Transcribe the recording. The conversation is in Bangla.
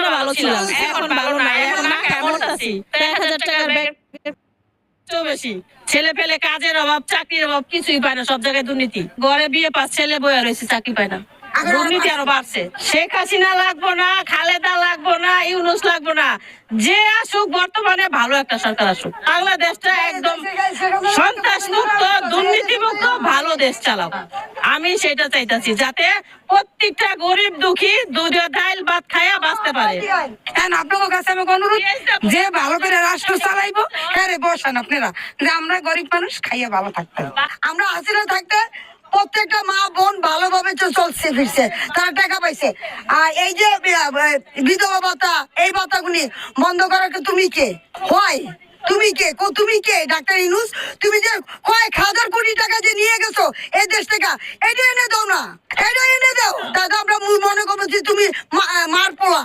জন্য ভালো ছিলাম, এখন ভালো না, এখন না কেমন আছি। ১,০০০ টাকার ব্যাগ বেশি, ছেলে পেলে কাজের অভাব, চাকরির অভাব, কিছুই পায় না, সব জায়গায় দুর্নীতি। ঘরে বিয়ে পাস, ছেলে বইয়া রয়েছে, চাকরি পায় না, দুর্নীতি আরো বাড়ছে। শেখ হাসিনা লাগবো না, খালেদা লাগবো না, ইউনূস লাগবো না, যে আসুক বর্তমানে ভালো একটা সরকার আসুক, বাংলাদেশটা একদম সন্ত্রাস মুক্ত, দুর্নীতি মুক্ত ভালো দেশ চালাও। আমি সেটা চাইতাছি, যাতে প্রত্যেকটা গরিব দুঃখী দুধ ডাইল ভাত খায়া বাঁচতে পারে। আপনাদের কাছে আমি অনুরোধ, যে ভালো করে রাষ্ট্র চালাইবো হ্যাঁ বসান আপনারা, যে আমরা গরিব মানুষ খাইয়া ভালো থাকতে, আমরা হাসিনা থাকতে প্রত্যেকটা মা বোন ভালোভাবে চলছে ফিরছে, তারা টাকা পাইছে। আর এই যে বিধবা ভাতা, এই ভাতাগুলি বন্ধ করার তুমি কে হয়? তুমি কে? তুমি কে? ডাক্তার ইউনূস, তুমি যে কয়েক হাজার কোটি টাকা যে নিয়ে গেছো এই দেশ থেকে, এটা এনে দাও না, এটা এনে দাও, দাদা আমরা মনে করবো যে তুমি মার পোলা।